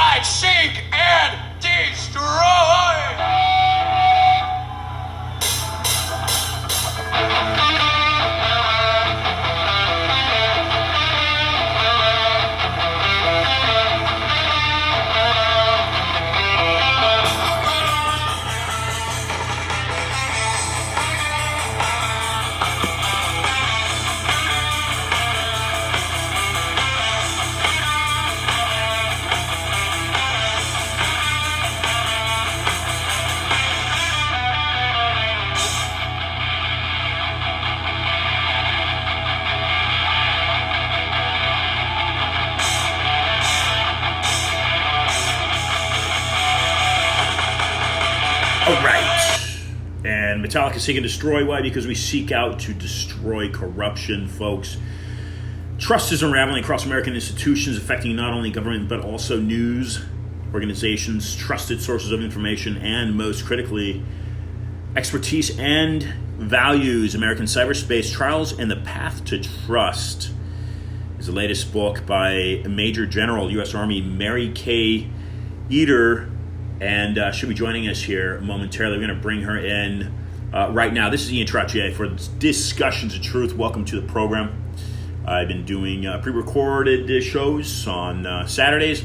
Fight, seek, and destroy! Metallica Seek and Destroy. Why? Because we seek out to destroy corruption, folks. Trust is unraveling across American institutions, affecting not only government but also news organizations, trusted sources of information, and most critically, expertise and values. American Cyberspace Trials and the Path to Trust is the latest book by Major General U.S. Army Mary K. Eder, and she'll be joining us here momentarily. We're going to bring her in right now. This is Ian Trottier for Discussions of Truth. Welcome to the program. I've been doing pre-recorded shows on Saturdays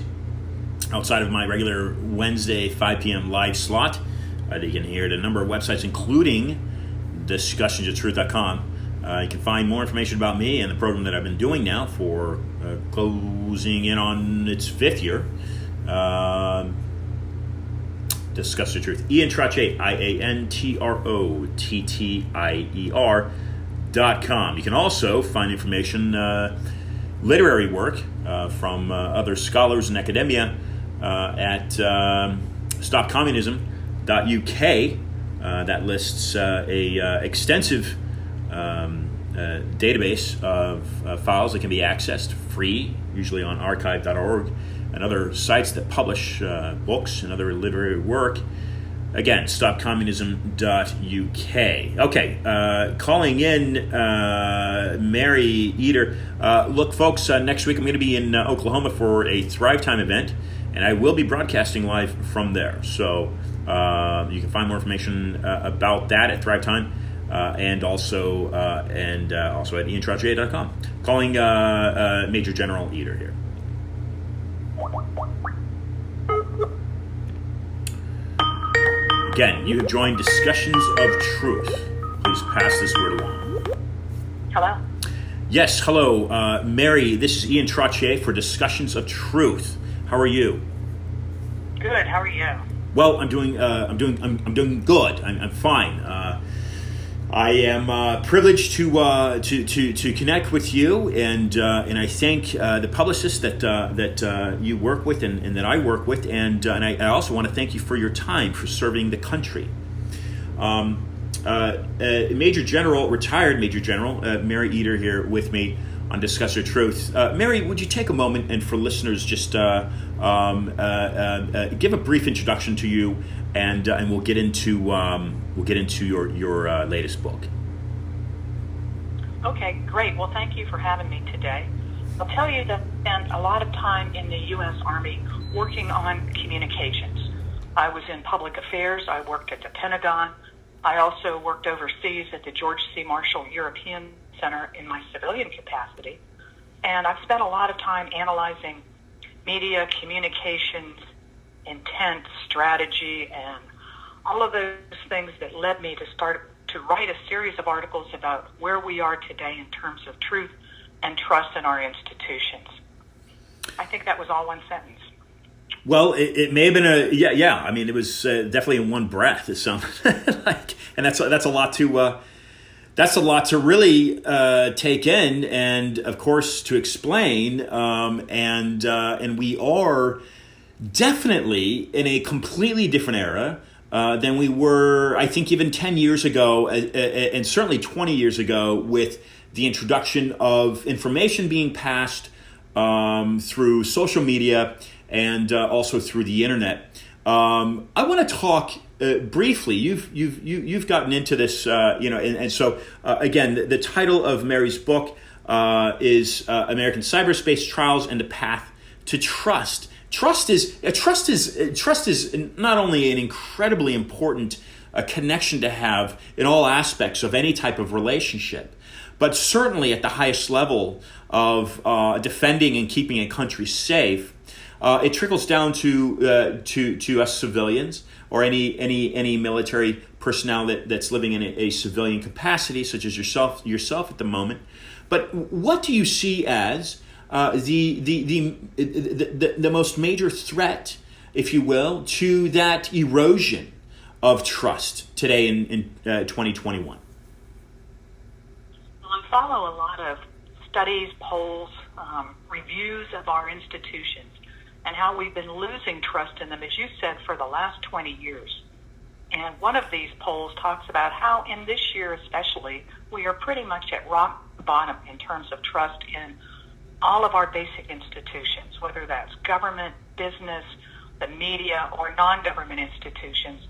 outside of my regular Wednesday 5 p.m. live slot. You can hear it at a number of websites, including discussionsoftruth.com. You can find more information about me and the program that I've been doing now for closing in on its 5th year. Discuss the Truth. Ian Trottier, IANTROTTIER.com. You can also find information, literary work from other scholars in academia at stopcommunism.uk. That lists a extensive database of files that can be accessed free, usually on archive.org, and other sites that publish books and other literary work. Again, stopcommunism.uk. Okay, calling in Mary Eder. Look, folks, next week I'm going to be in Oklahoma for a Thrive Time event, and I will be broadcasting live from there. So you can find more information about that at Thrive Time, and also at iantrottier.com. Calling Major General Eder here. Again, you have joined Discussions of Truth. Please pass this word along. Hello? Yes, hello. Mary, this is Ian Trottier for Discussions of Truth. How are you? Good, how are you? Well, I'm doing good. I'm fine. I am privileged to connect with you, and I thank the publicists that you work with and that I work with, and I also want to thank you for your time for serving the country. Retired Major General Mary Eder here with me on Discuss Your Truth. Mary, would you take a moment and for listeners just give a brief introduction to you, and we'll get into your latest book. Okay, great. Well, thank you for having me today. I'll tell you that I spent a lot of time in the U.S. Army working on communications. I was in public affairs. I worked at the Pentagon. I also worked overseas at the George C. Marshall European Center in my civilian capacity. And I've spent a lot of time analyzing media, communications, intent, strategy, and all of those things that led me to start to write a series of articles about where we are today in terms of truth and trust in our institutions. I think that was all one sentence. Well, it may have been yeah. I mean, it was definitely in one breath. It sounded like, and that's a lot to really take in, and of course to explain. And we are definitely in a completely different era than we were, I think, even 10 years ago, and certainly 20 years ago, with the introduction of information being passed through social media and also through the internet. I want to talk briefly. You've gotten into this, and so again, the title of Mary's book is American Cyberspace Trials and the Path to Trust. trust is not only an incredibly important connection to have in all aspects of any type of relationship, but certainly at the highest level of defending and keeping a country safe. It trickles down to us civilians or any military personnel that's living in a civilian capacity, such as yourself at the moment. But what do you see as the most major threat, if you will, to that erosion of trust today in 2021? Well, I follow a lot of studies, polls, reviews of our institutions and how we've been losing trust in them, as you said, for the last 20 years. And one of these polls talks about how in this year especially, we are pretty much at rock bottom in terms of trust in all of our basic institutions, whether that's government, business, the media, or non-government institutions,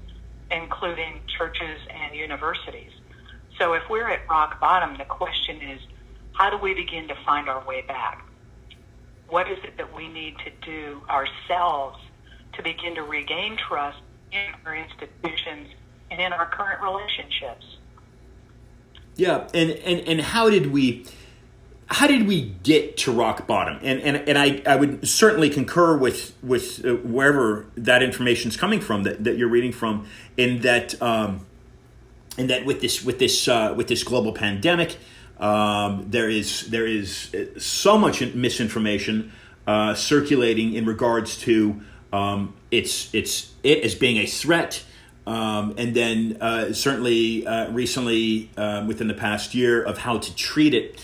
including churches and universities. So if we're at rock bottom, the question is, how do we begin to find our way back? What is it that we need to do ourselves to begin to regain trust in our institutions and in our current relationships? Yeah, and how did we get to rock bottom? And I would certainly concur with wherever that information is coming from that you're reading from, in that with this global pandemic, there is so much misinformation circulating in regards to it as being a threat. And then certainly recently, within the past year, of how to treat it.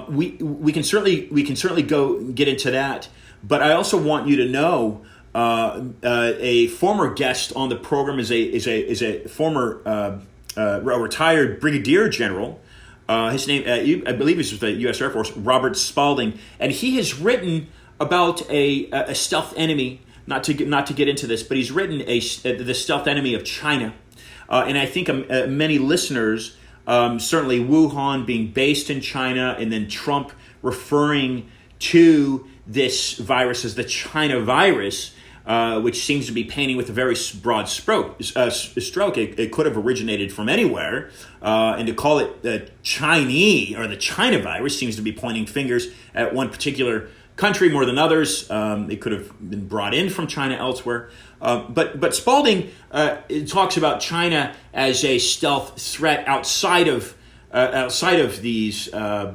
We can certainly go get into that. But I also want you to know a former guest on the program is a former retired brigadier general. His name, I believe, is with the U.S. Air Force, Robert Spalding, and he has written about a stealth enemy. Not to get into this, but he's written the stealth enemy of China, and I think many listeners, certainly Wuhan being based in China, and then Trump referring to this virus as the China virus, which seems to be painting with a very broad stroke. It could have originated from anywhere, and to call it the Chinese or the China virus seems to be pointing fingers at one particular country more than others. It could have been brought in from China elsewhere. But Spalding talks about China as a stealth threat outside of these the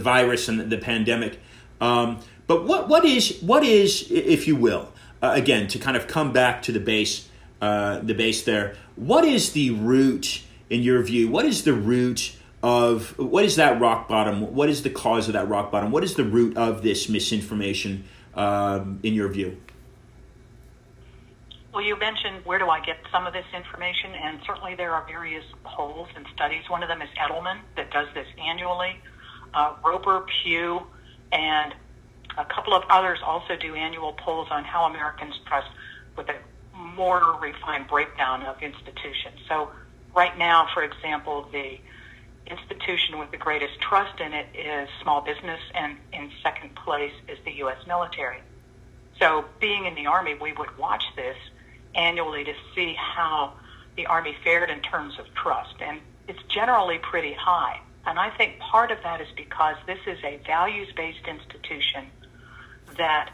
virus and the pandemic. But what is, if you will, again, to kind of come back to the base there, what is the root, in your view? What is the root of, what is that rock bottom? What is the cause of that rock bottom? What is the root of this misinformation, in your view? Well, you mentioned, where do I get some of this information? And certainly there are various polls and studies. One of them is Edelman, that does this annually. Roper, Pew, and a couple of others also do annual polls on how Americans trust, with a more refined breakdown of institutions. So right now, for example, the institution with the greatest trust in it is small business, and in second place is the U.S. military. So being in the Army, we would watch this annually to see how the Army fared in terms of trust, and it's generally pretty high. And I think part of that is because this is a values-based institution that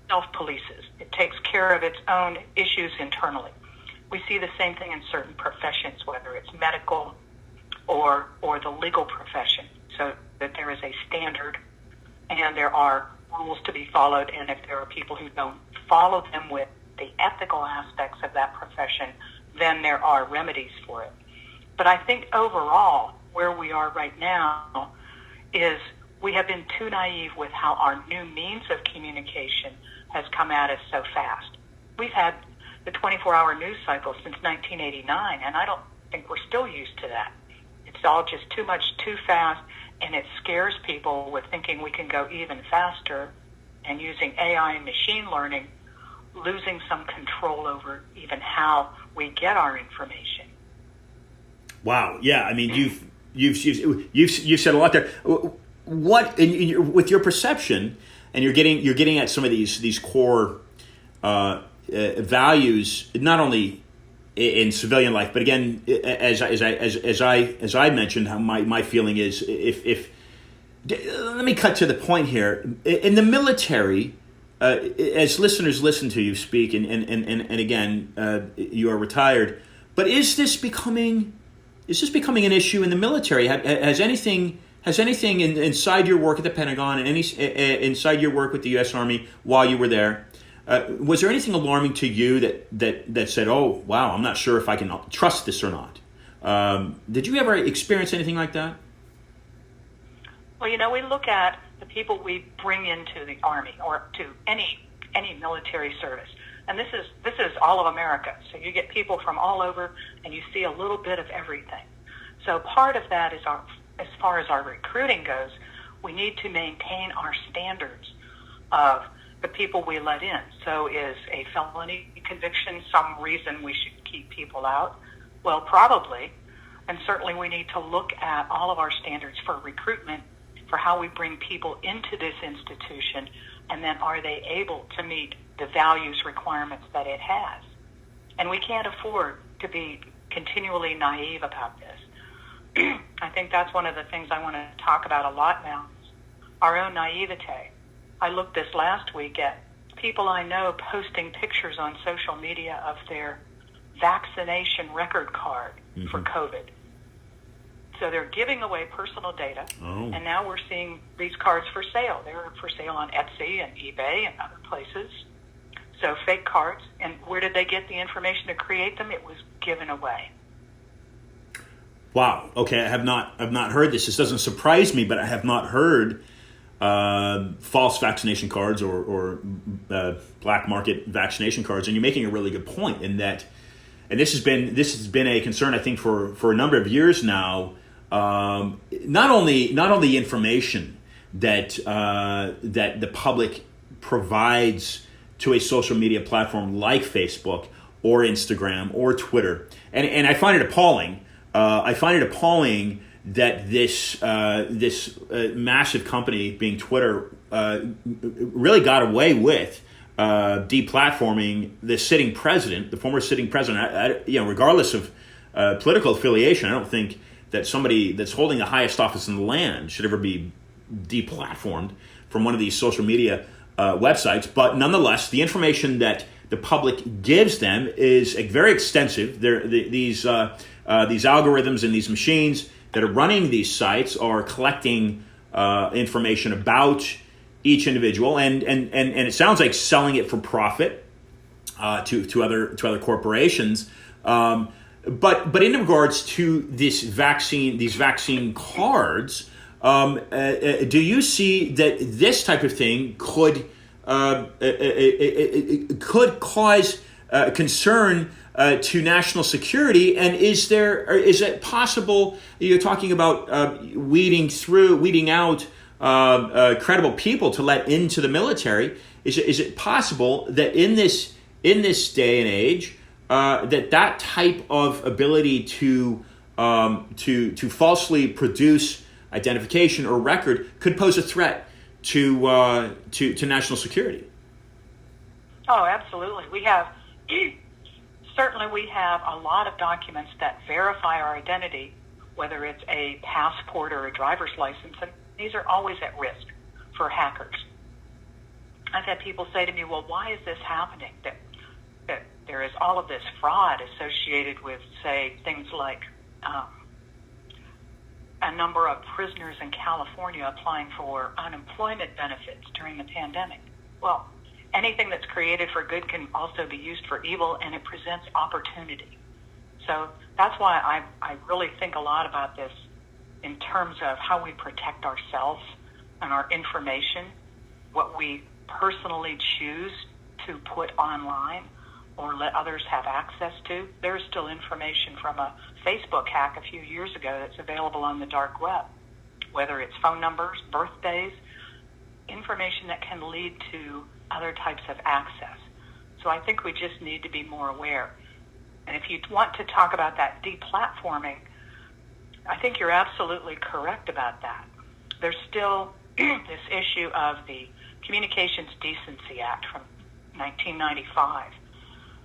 self-polices. It takes care of its own issues internally. We see the same thing in certain professions, whether it's medical or the legal profession, so that there is a standard and there are rules to be followed, and if there are people who don't follow them with the ethical aspects of that profession, then there are remedies for it. But I think overall, where we are right now is we have been too naive with how our new means of communication has come at us so fast. We've had the 24-hour news cycle since 1989, and I don't think we're still used to that. It's all just too much, too fast, and it scares people with thinking we can go even faster, and using AI and machine learning, losing some control over even how we get our information. Wow. Yeah. I mean, you've said a lot there. What with your perception, and you're getting at some of these core values, not only in civilian life, but again, as I mentioned, how my feeling is, if let me cut to the point here. In the military, as listeners listen to you speak, and again, you are retired, but is this becoming an issue in the military? Has anything inside your work at the Pentagon and inside your work with the U.S. Army while you were there? Was there anything alarming to you that said, "Oh, wow, I'm not sure if I can trust this or not"? Did you ever experience anything like that? Well, we look at the people we bring into the Army or to any military service, and this is all of America. So you get people from all over, and you see a little bit of everything. So part of that is as far as our recruiting goes, we need to maintain our standards of the people we let in. So is a felony conviction some reason we should keep people out? Well, probably. And certainly we need to look at all of our standards for recruitment, for how we bring people into this institution, and then are they able to meet the values requirements that it has? And we can't afford to be continually naive about this. I think that's one of the things I want to talk about a lot now, our own naivete. I looked this last week at people I know posting pictures on social media of their vaccination record card for COVID. So they're giving away personal data, and now we're seeing these cards for sale. They're for sale on Etsy and eBay and other places. So fake cards, and where did they get the information to create them? It was given away. Wow. Okay, I have not heard this. This doesn't surprise me, but I have not heard false vaccination cards or black market vaccination cards. And you're making a really good point in that, and this has been a concern, I think, for a number of years now. Not only information that the public provides to a social media platform like Facebook or Instagram or Twitter, and I find it appalling. That this massive company, being Twitter, really got away with deplatforming the sitting president, the former sitting president. Regardless of political affiliation, I don't think that somebody that's holding the highest office in the land should ever be deplatformed from one of these social media websites. But nonetheless, the information that the public gives them is very extensive. These algorithms and these machines that are running these sites are collecting information about each individual, and it sounds like selling it for profit to other corporations. But in regards to these vaccine cards, do you see that this type of thing could cause concern to national security? And is it possible, you're talking about weeding out credible people to let into the military? Is it possible that in this day and age, that type of ability to falsely produce identification or record could pose a threat to national security? Oh, absolutely. We have a lot of documents that verify our identity, whether it's a passport or a driver's license, and these are always at risk for hackers. I've had people say to me, well, why is this happening? That there is all of this fraud associated with, say, things like a number of prisoners in California applying for unemployment benefits during the pandemic. Well, anything that's created for good can also be used for evil, and it presents opportunity. So that's why I really think a lot about this in terms of how we protect ourselves and our information, what we personally choose to put online or let others have access to. There's still information from a Facebook hack a few years ago that's available on the dark web, whether it's phone numbers, birthdays, information that can lead to other types of access. So I think we just need to be more aware. And if you want to talk about that deplatforming, I think you're absolutely correct about that. There's still this issue of the Communications Decency Act from 1995,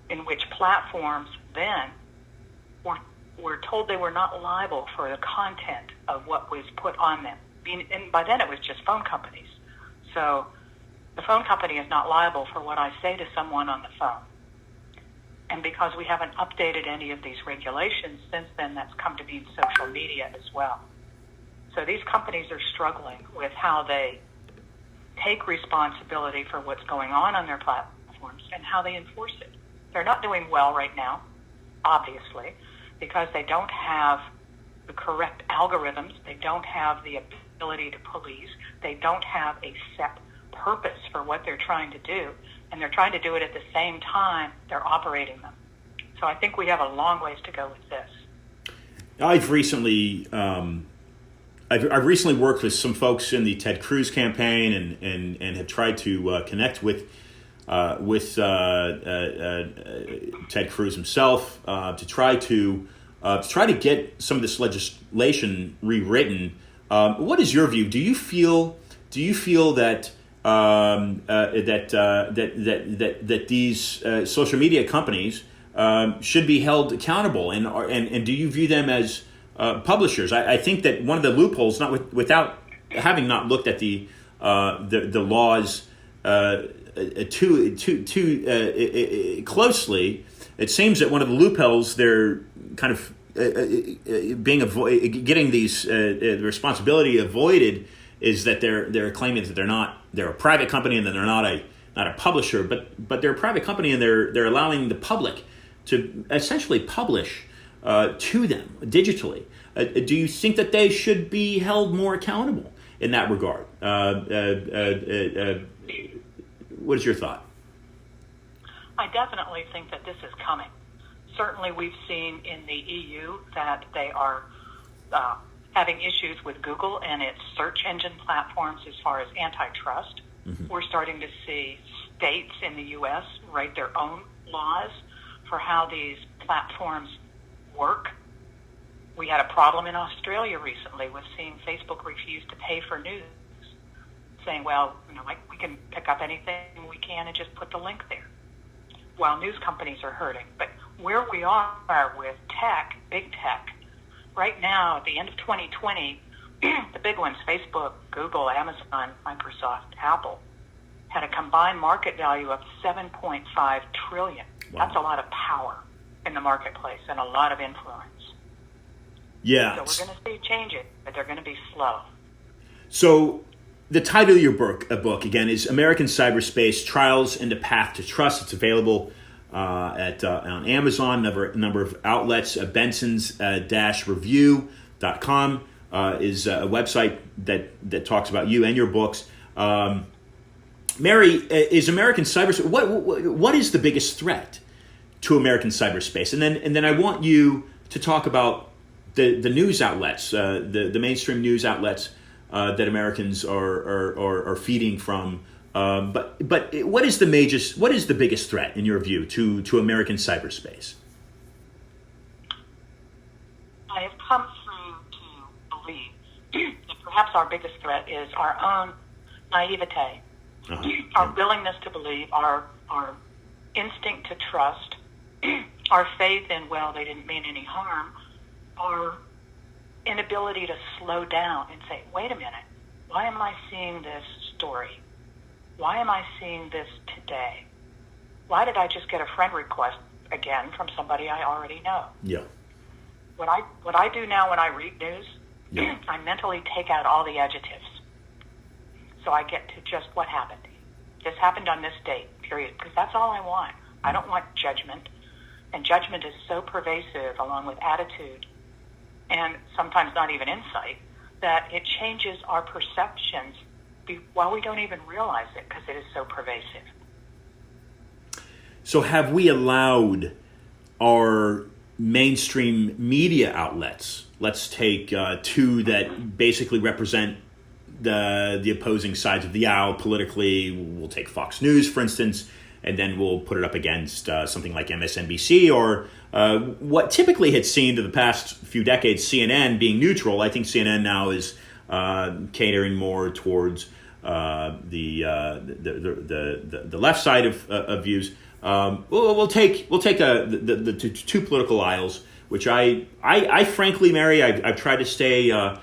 in which platforms then were told they were not liable for the content of what was put on them. And by then it was just phone companies. So the phone company is not liable for what I say to someone on the phone. And because we haven't updated any of these regulations since then, that's come to mean social media as well. So these companies are struggling with how they take responsibility for what's going on their platforms and how they enforce it. They're not doing well right now, obviously, because they don't have the correct algorithms. They don't have the ability to police. They don't have a set purpose for what they're trying to do, and they're trying to do it at the same time they're operating them. So I think we have a long ways to go with this. I've recently worked with some folks in the Ted Cruz campaign and have tried to connect with Ted Cruz himself to try to get some of this legislation rewritten. What is your view? Do you feel that that these social media companies should be held accountable, and do you view them as publishers? I think that one of the loopholes, without having not looked at the laws too closely, it seems that one of the loopholes they're kind of getting these the responsibility avoided is that they're claiming that they're a private company and that they're not a publisher, but they're a private company and they're allowing the public to essentially publish to them digitally. Do you think that they should be held more accountable in that regard? What is your thought? I definitely think that this is coming. Certainly we've seen in the EU that they are having issues with Google and its search engine platforms as far as antitrust. Mm-hmm. We're starting to see states in the U.S. write their own laws for how these platforms work. We had a problem in Australia recently with seeing Facebook refuse to pay for news, saying, well, we can pick up anything we can and just put the link there, while news companies are hurting. But where we are with tech, big tech, right now, at the end of 2020, the big ones, Facebook, Google, Amazon, Microsoft, Apple, had a combined market value of $7.5 trillion. Wow. That's a lot of power in the marketplace and a lot of influence. Yeah. So we're going to see changes, but they're going to be slow. So the title of your book again, is American Cyberspace: Trials and the Path to Trust. It's available on Amazon, number of outlets. Benson's-review.com is a website that talks about you and your books. Mary, is American cyberspace, what is the biggest threat to American cyberspace? And then I want you to talk about the news outlets, the mainstream news outlets that Americans are feeding from. But what is the biggest threat in your view to American cyberspace? I have come through to believe that perhaps our biggest threat is our own naivete, our willingness to believe, our instinct to trust, our faith in, well, they didn't mean any harm, our inability to slow down and say, wait a minute, why am I seeing this story? Why am I seeing this today? Why did I just get a friend request again from somebody I already know? Yeah. What I do now when I read news, I mentally take out all the adjectives. So I get to just what happened. This happened on this date, period. Because that's all I want. I don't want judgment. And judgment is so pervasive along with attitude and sometimes not even insight that it changes our perceptions while we don't even realize it because it is so pervasive. So have we allowed our mainstream media outlets, let's take two that basically represent the opposing sides of the aisle politically, we'll take Fox News, for instance, and then we'll put it up against something like MSNBC or what typically had seen to the past few decades CNN being neutral. I think CNN now is catering more towards the left side of views. We'll take the two political aisles, which I frankly, Mary, I've tried to stay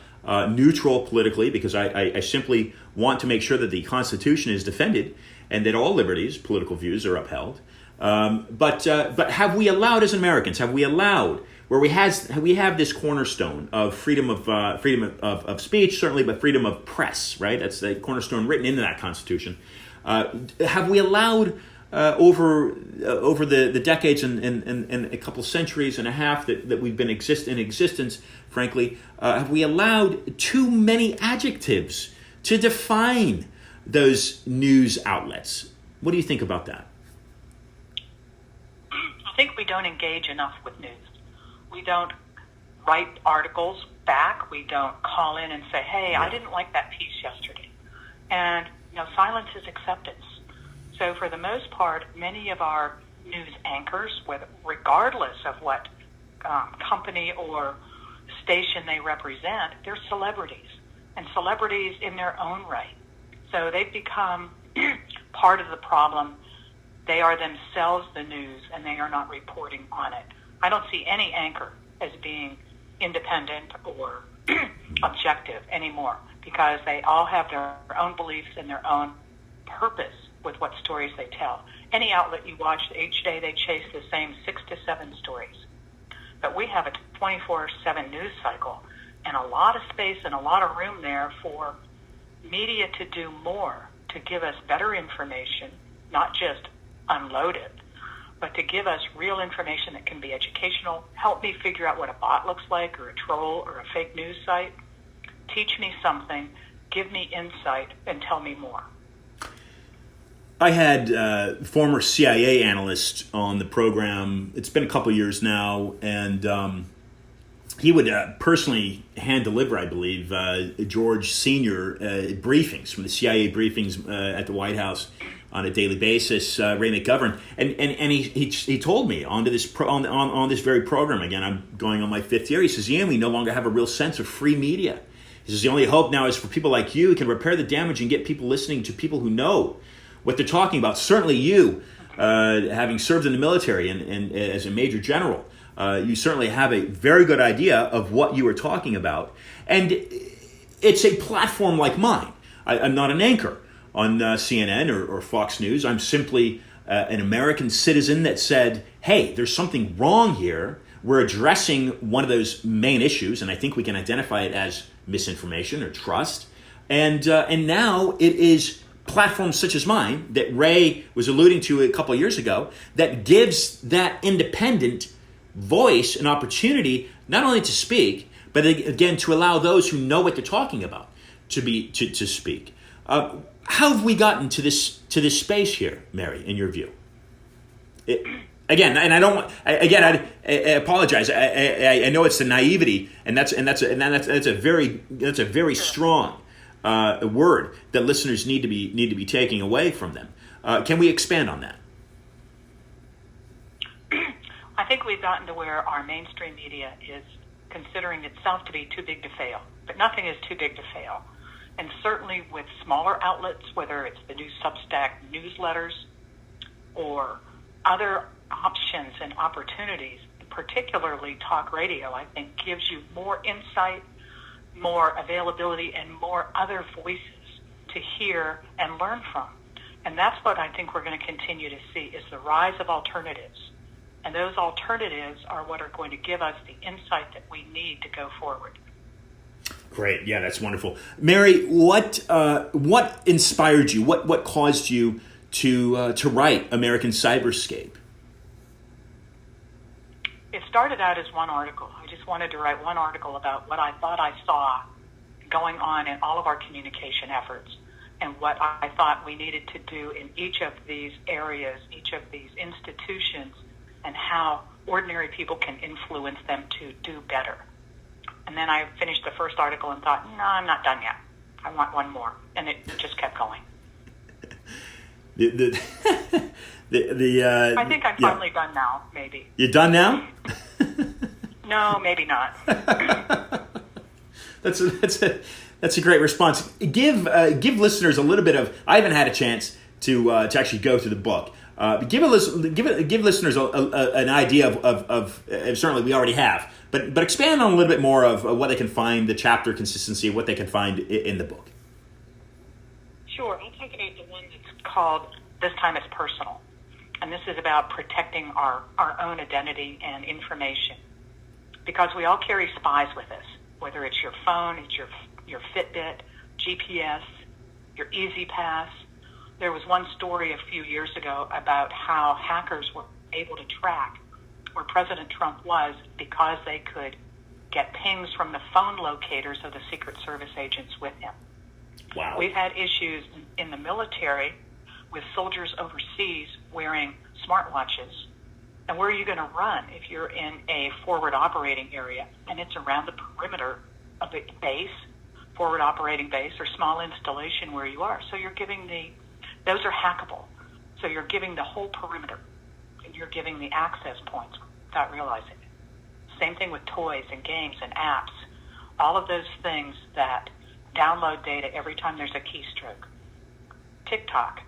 neutral politically because I simply want to make sure that the Constitution is defended and that all liberties, political views, are upheld. But have we allowed, as Americans, where we have this cornerstone of freedom of speech, certainly, but freedom of press, right? That's the cornerstone written into that Constitution. Have we allowed over the decades and a couple centuries and a half that we've been in existence, frankly, have we allowed too many adjectives to define those news outlets? What do you think about that? I think we don't engage enough with news. We don't write articles back. We don't call in and say, hey, I didn't like that piece yesterday. And, silence is acceptance. So for the most part, many of our news anchors, regardless of what company or station they represent, they're celebrities, and celebrities in their own right. So they've become part of the problem. They are themselves the news, and they are not reporting on it. I don't see any anchor as being independent or objective anymore because they all have their own beliefs and their own purpose with what stories they tell. Any outlet you watch, each day they chase the same 6 to 7 stories. But we have a 24/7 news cycle and a lot of space and a lot of room there for media to do more, to give us better information, not just unload it, but to give us real information that can be educational, help me figure out what a bot looks like or a troll or a fake news site, teach me something, give me insight, and tell me more. I had former CIA analyst on the program. It's been a couple years now, and he would personally hand deliver, I believe, George Sr. Briefings from the CIA briefings at the White House on a daily basis. Ray McGovern, and he told me on this very program. Again, I'm going on my 5th year. He says, "Ian, we no longer have a real sense of free media." He says, "The only hope now is for people like you who can repair the damage and get people listening to people who know what they're talking about. Certainly you, having served in the military and as a major general, you certainly have a very good idea of what you are talking about. And it's a platform like mine. I'm not an anchor on CNN or Fox News. I'm simply an American citizen that said, hey, there's something wrong here. We're addressing one of those main issues, and I think we can identify it as misinformation or trust. And now it is platforms such as mine that Ray was alluding to a couple of years ago that gives that independent voice an opportunity not only to speak, but again to allow those who know what they're talking about to speak. How have we gotten to this space here, Mary, in your view? I apologize. I know it's the naivety, and that's a very strong word that listeners need to be taking away from them. Can we expand on that? I think we've gotten to where our mainstream media is considering itself to be too big to fail, but nothing is too big to fail. And certainly with smaller outlets, whether it's the new Substack newsletters or other options and opportunities, particularly talk radio, I think gives you more insight, more availability, and more other voices to hear and learn from. And that's what I think we're going to continue to see is the rise of alternatives. And those alternatives are what are going to give us the insight that we need to go forward. Great. Yeah, that's wonderful. Mary, what inspired you? What caused you to write American Cyberscape? It started out as one article. I just wanted to write one article about what I thought I saw going on in all of our communication efforts and what I thought we needed to do in each of these areas, each of these institutions, and how ordinary people can influence them to do better. And then I finished the first article and thought, no, I'm not done yet. I want one more. And it just kept going. I think I'm finally done now, maybe. You're done now? No, maybe not. That's a great response. Give listeners a little bit of. I haven't had a chance to actually go through the book. Give listeners an idea of certainly we already have, but expand on a little bit more of what they can find, the chapter consistency, what they can find in the book. Sure, I'll talk about the one that's called "This Time It's Personal," and this is about protecting our own identity and information, because we all carry spies with us, whether it's your phone, it's your Fitbit, GPS, your Easy Pass. There was one story a few years ago about how hackers were able to track where President Trump was because they could get pings from the phone locators of the Secret Service agents with him. Wow. We've had issues in the military with soldiers overseas wearing smartwatches. And where are you going to run if you're in a forward operating area and it's around the perimeter of a base, forward operating base, or small installation where you are? So you're giving those are hackable. So you're giving the whole perimeter, and you're giving the access points without realizing it. Same thing with toys and games and apps. All of those things that download data every time there's a keystroke. TikTok.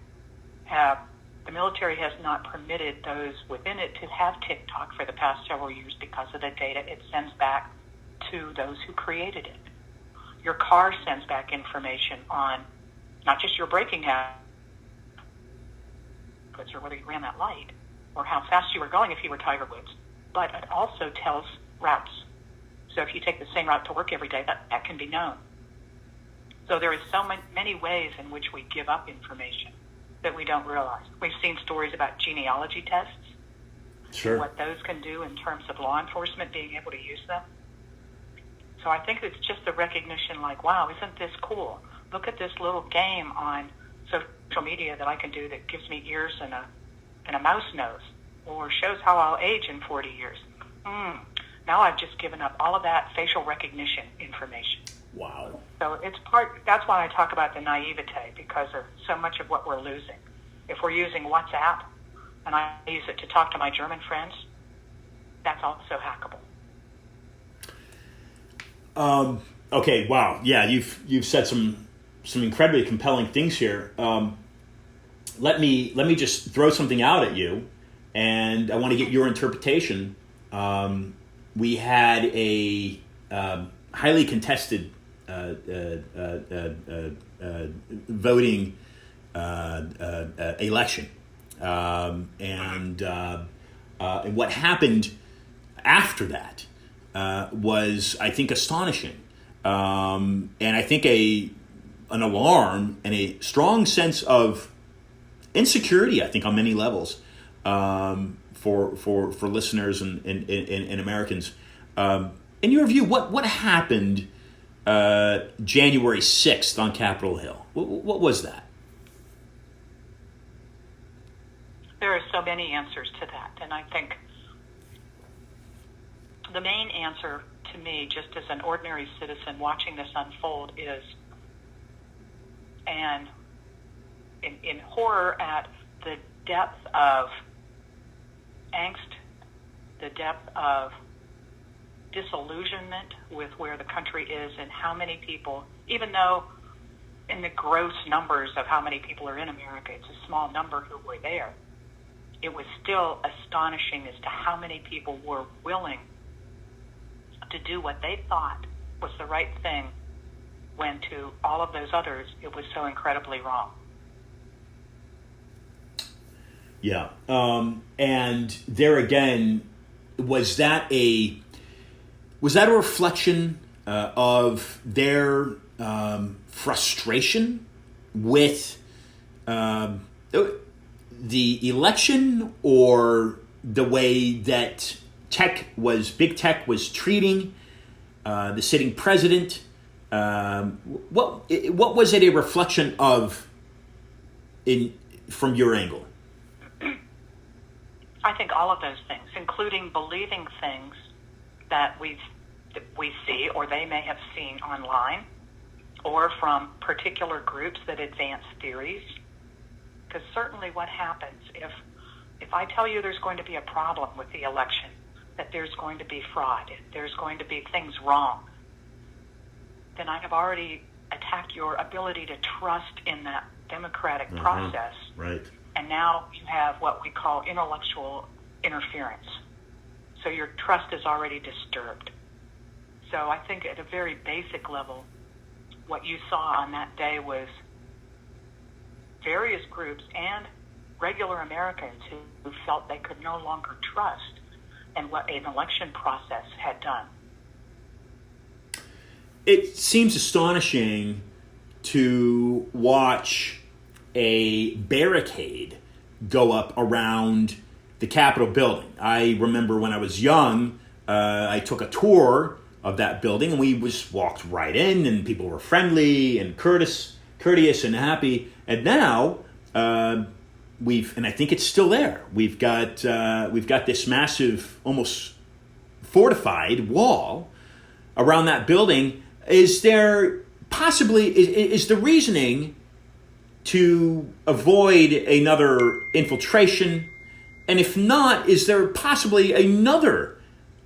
The military has not permitted those within it to have TikTok for the past several years because of the data it sends back to those who created it. Your car sends back information on not just your braking habits or whether you ran that light or how fast you were going if you were Tiger Woods, but it also tells routes. So if you take the same route to work every day, that can be known. So there is so many ways in which we give up information that we don't realize. We've seen stories about genealogy tests, Sure. what those can do in terms of law enforcement being able to use them. So I think it's just the recognition like, wow, isn't this cool? Look at this little game on social media that I can do that gives me ears and a mouse nose, or shows how I'll age in 40 years. Now I've just given up all of that facial recognition information. Wow. So that's why I talk about the naivete, because of so much of what we're losing. If we're using WhatsApp, and I use it to talk to my German friends, that's also hackable. Okay. Wow. Yeah. You've said some incredibly compelling things here. Let me just throw something out at you, and I want to get your interpretation. We had a highly contested voting election, and what happened after that was, I think, astonishing, and I think an alarm and a strong sense of insecurity, I think, on many levels, for listeners and Americans. In your view, what happened January 6th on Capitol Hill? What was that? There are so many answers to that, and I think the main answer to me, just as an ordinary citizen watching this unfold, is and in horror at the depth of angst, the depth of disillusionment with where the country is and how many people, even though in the gross numbers of how many people are in America, it's a small number who were there, it was still astonishing as to how many people were willing to do what they thought was the right thing, when to all of those others, it was so incredibly wrong. Yeah. And there again, was that a reflection of their frustration with the election, or the way that big tech was treating the sitting president? What was it a reflection of from your angle? I think all of those things, including believing things that we see or they may have seen online, or from particular groups that advance theories. Because certainly what happens if I tell you there's going to be a problem with the election, that there's going to be fraud, there's going to be things wrong, then I have already attacked your ability to trust in that democratic process. Right. And now you have what we call intellectual interference. So your trust is already disturbed. So I think at a very basic level, what you saw on that day was various groups and regular Americans who felt they could no longer trust in what an election process had done. It seems astonishing to watch a barricade go up around the Capitol building. I remember when I was young, I took a tour of that building, and we just walked right in, and people were friendly and courteous and happy. And now and I think it's still there. We've got this massive, almost fortified wall around that building. Is there possibly is the reasoning to avoid another infiltration? And if not, is there possibly another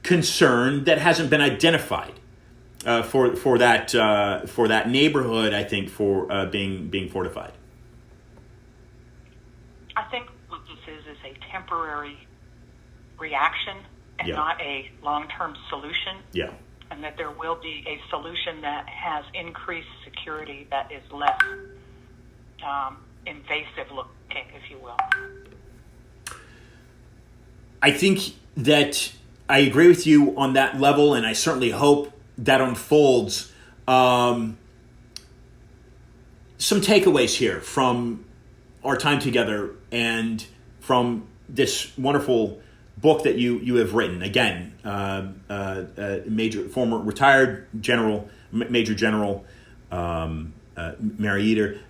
concern that hasn't been identified for that neighborhood? I think for being fortified. I think what this is a temporary reaction and not a long-term solution. Yeah. And that there will be a solution that has increased security that is less invasive looking, if you will. I think that I agree with you on that level, and I certainly hope that unfolds. Some takeaways here from our time together and from this wonderful book that you have written. Again, former retired general, Major General Mary Eder,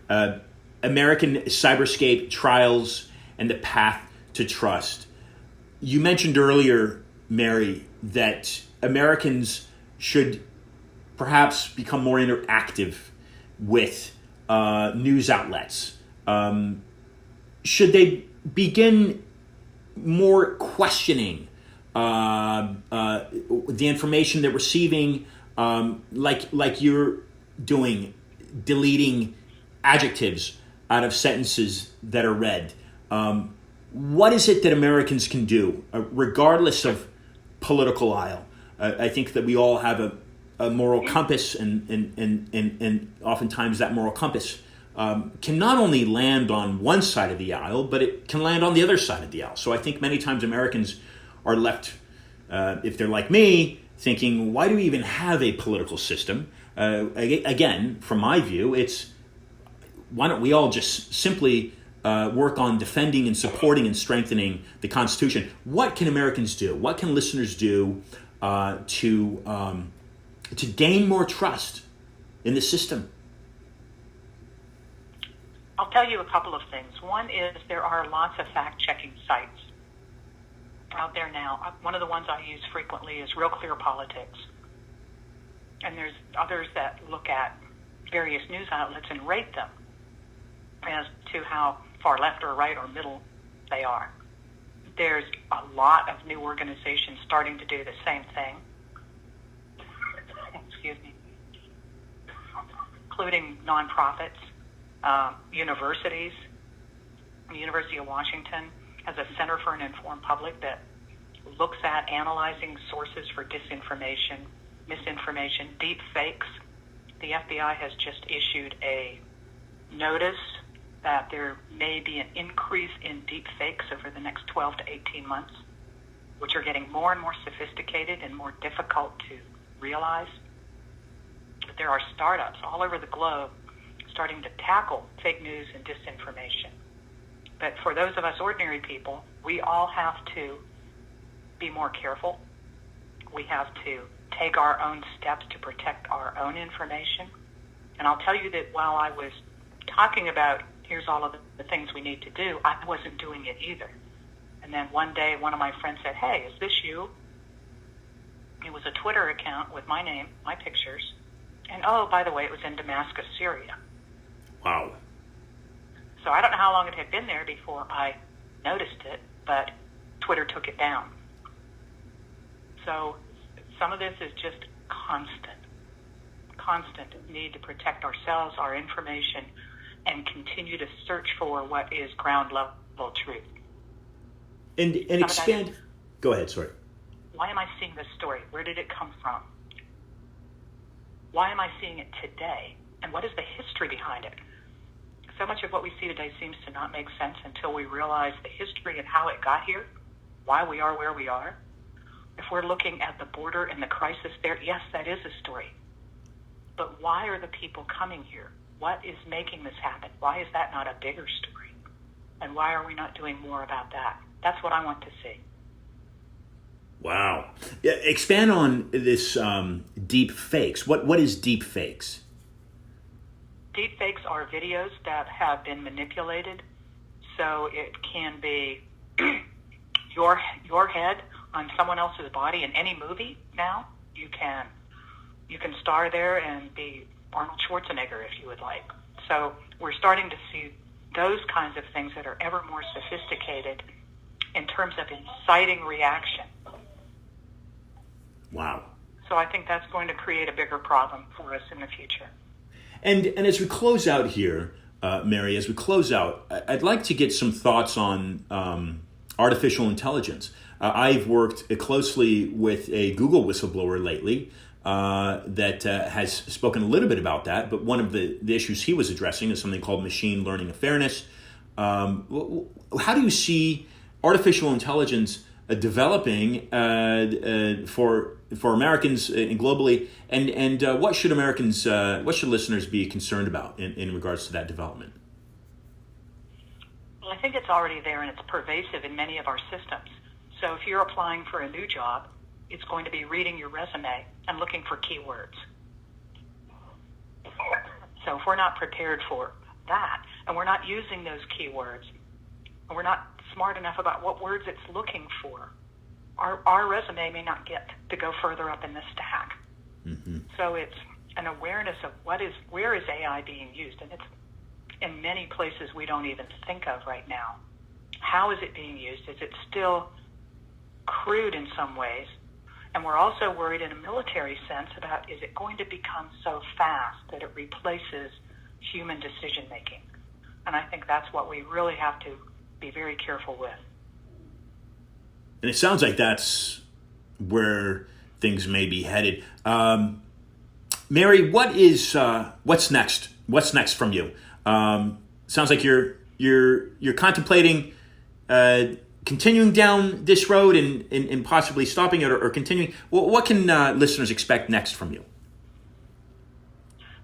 American Cyberscape: Trials and the Path to Trust. You mentioned earlier, Mary, that Americans should perhaps become more interactive with news outlets. Should they begin more questioning the information they're receiving, like you're doing, deleting adjectives out of sentences that are read? What is it that Americans can do, regardless of political aisle? I think that we all have a moral compass, and oftentimes that moral compass can not only land on one side of the aisle, but it can land on the other side of the aisle. So I think many times Americans are left, if they're like me, thinking, why do we even have a political system? Again, from my view, it's why don't we all just simply work on defending and supporting and strengthening the Constitution? What can Americans do? What can listeners do to gain more trust in the system? I'll tell you a couple of things. One is there are lots of fact-checking sites out there now. One of the ones I use frequently is Real Clear Politics. And there's others that look at various news outlets and rate them as to how far left or right or middle they are. There's a lot of new organizations starting to do the same thing. Excuse me. Including nonprofits. Universities. The University of Washington has a Center for an Informed Public that looks at analyzing sources for disinformation, misinformation, deep fakes. The FBI has just issued a notice that there may be an increase in deep fakes over the next 12 to 18 months, which are getting more and more sophisticated and more difficult to realize. But there are startups all over the globe starting to tackle fake news and disinformation. But for those of us ordinary people, we all have to be more careful. We have to take our own steps to protect our own information. And I'll tell you that while I was talking about here's all of the things we need to do, I wasn't doing it either. And then one day, one of my friends said, "Hey, is this you?" It was a Twitter account with my name, my pictures. And oh, by the way, it was in Damascus, Syria. Wow. So I don't know how long it had been there before I noticed it, but Twitter took it down. So some of this is just constant. constant need to protect ourselves, our information, and continue to search for what is ground level truth. And expand. Go ahead, sorry. Why am I seeing this story? Where did it come from? Why am I seeing it today? And what is the history behind it? So much of what we see today seems to not make sense until we realize the history and how it got here, why we are where we are. If we're looking at the border and the crisis there, yes, that is a story. But why are the people coming here? What is making this happen? Why is that not a bigger story? And why are we not doing more about that? That's what I want to see. Wow. Yeah, expand on this deep fakes. What is deep fakes? Deep fakes are videos that have been manipulated. So it can be your head on someone else's body in any movie now. You can star there and be Arnold Schwarzenegger if you would like. So we're starting to see those kinds of things that are ever more sophisticated in terms of inciting reaction. Wow. So I think that's going to create a bigger problem for us in the future. And as we close out here, Mary, as we close out, I'd like to get some thoughts on artificial intelligence. I've worked closely with a Google whistleblower lately that has spoken a little bit about that, but one of the issues he was addressing is something called machine learning fairness. How do you see artificial intelligence developing for Americans and globally, and what should listeners be concerned about in regards to that development? Well, I think it's already there and it's pervasive in many of our systems. So if you're applying for a new job, it's going to be reading your resume and looking for keywords. So if we're not prepared for that, and we're not using those keywords, and we're not smart enough about what words it's looking for, our resume may not get to go further up in the stack. Mm-hmm. So it's an awareness of where is AI being used, and it's in many places we don't even think of right now. How is it being used? Is it still crude in some ways? And we're also worried in a military sense about, is it going to become so fast that it replaces human decision making? And I think that's what we really have to be very careful with. And it sounds like that's where things may be headed. Mary, what's next? What's next from you? Sounds like you're contemplating continuing down this road and possibly stopping it or continuing. What can listeners expect next from you?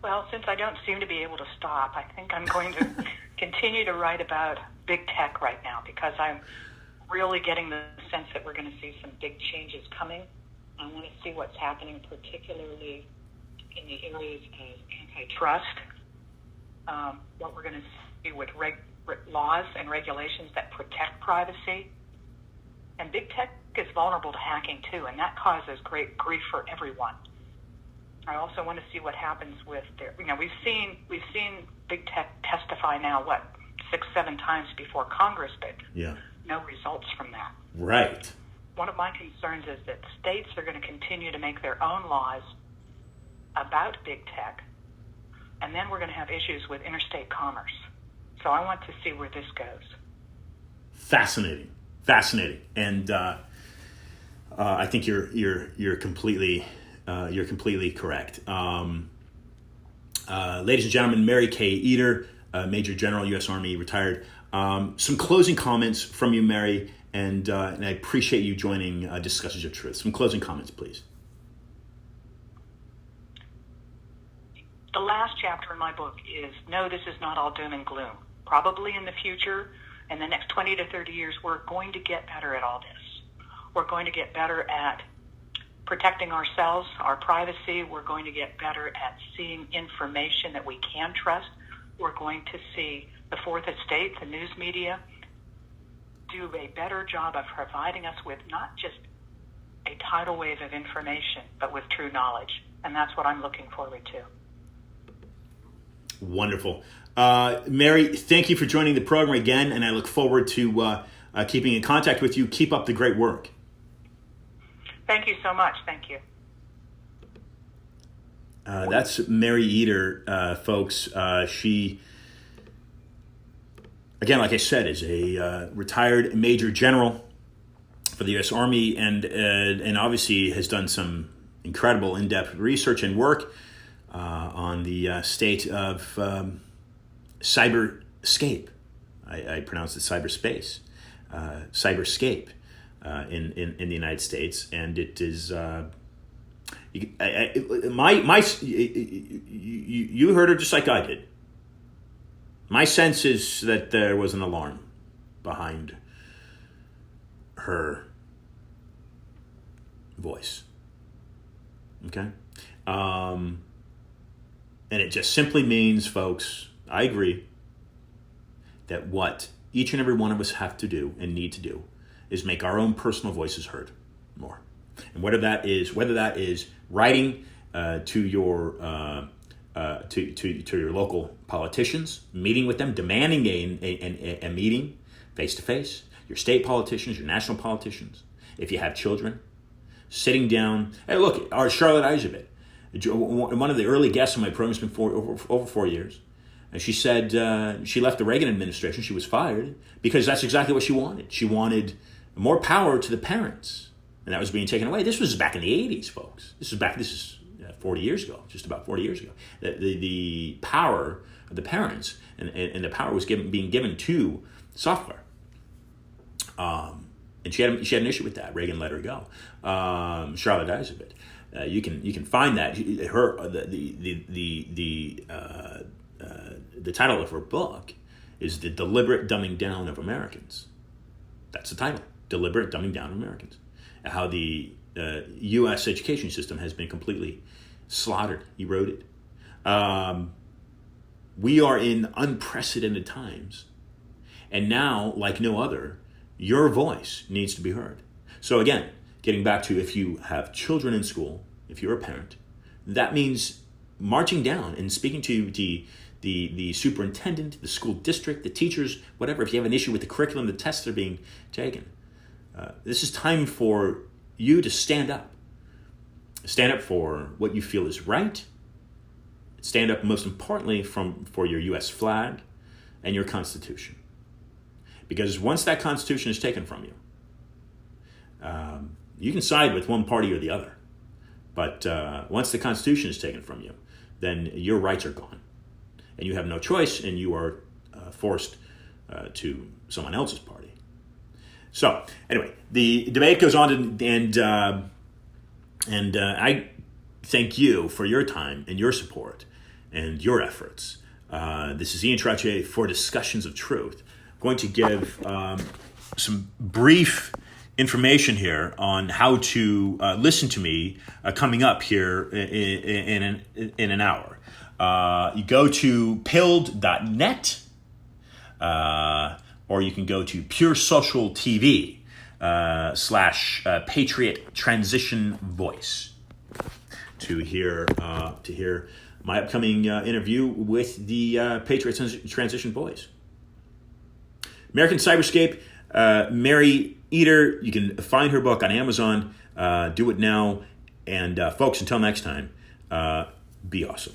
Well, since I don't seem to be able to stop, I think I'm going to continue to write about big tech right now, because I'm really getting the sense that we're going to see some big changes coming. I want to see what's happening, particularly in the areas of antitrust, what we're going to see with laws and regulations that protect privacy. And big tech is vulnerable to hacking too, and that causes great grief for everyone. I also want to see what happens with we've seen big tech testify now 6-7 times before Congress, but no results from that. Right. One of my concerns is that states are going to continue to make their own laws about big tech, and then we're going to have issues with interstate commerce. So I want to see where this goes. Fascinating, and I think you're completely correct. Ladies and gentlemen, Mary Kay Eder, Major General, U.S. Army, retired. Some closing comments from you, Mary, and I appreciate you joining Discussions of Truth. Some closing comments, please. The last chapter in my book is, no, this is not all doom and gloom. Probably in the future, in the next 20 to 30 years, we're going to get better at all this. We're going to get better at protecting ourselves, our privacy. We're going to get better at seeing information that we can trust. We're going to see the fourth estate, the news media, do a better job of providing us with not just a tidal wave of information, but with true knowledge. And that's what I'm looking forward to. Wonderful. Mary, thank you for joining the program again, and I look forward to keeping in contact with you. Keep up the great work. Thank you so much. Thank you. That's Mary Eder, folks. She, again, like I said, is a retired Major General for the U.S. Army, and obviously has done some incredible in-depth research and work on the state of Cyberscape. I pronounced it cyberspace, Cyberscape in the United States, and it is. You heard her just like I did. My sense is that there was an alarm behind her voice. Okay? And it just simply means, folks, I agree, that what each and every one of us have to do and need to do is make our own personal voices heard more. And whether that is writing to your your local politicians, meeting with them, demanding a meeting face to face, your state politicians, your national politicians, if you have children, sitting down. Hey, look, our Charlotte Isabel, one of the early guests on my program, has been over 4 years. And she said she left the Reagan administration. She was fired because that's exactly what she wanted. She wanted more power to the parents. And that was being taken away. This was back in the 80s, folks. This is 40 years ago, just about 40 years ago. The power of the parents and the power was being given to software. And she had an issue with that. Reagan let her go. Charlotte Isabel. You can find that. The title of her book is The Deliberate Dumbing Down of Americans. That's the title. Deliberate Dumbing Down of Americans. How the U.S. education system has been completely slaughtered, eroded. We are in unprecedented times. And now, like no other, your voice needs to be heard. So again, getting back to if you have children in school, if you're a parent, that means marching down and speaking to the superintendent, the school district, the teachers, whatever. If you have an issue with the curriculum, the tests that are being taken. This is time for you to stand up. Stand up for what you feel is right. Stand up, most importantly, for your U.S. flag and your Constitution. Because once that Constitution is taken from you, you can side with one party or the other. But once the Constitution is taken from you, then your rights are gone. And you have no choice, and you are forced to someone else's party. So, anyway, the debate goes on, and I thank you for your time and your support and your efforts. This is Ian Trottier for Discussions of Truth. I'm going to give some brief information here on how to listen to me coming up here in an hour. You go to pilled.net. Or you can go to Pure Social TV / Patriot Transition Voice to hear my upcoming interview with the Patriot Transition Voice. American Cyberscape, Mary Eder. You can find her book on Amazon. Do it now. And folks, until next time, be awesome.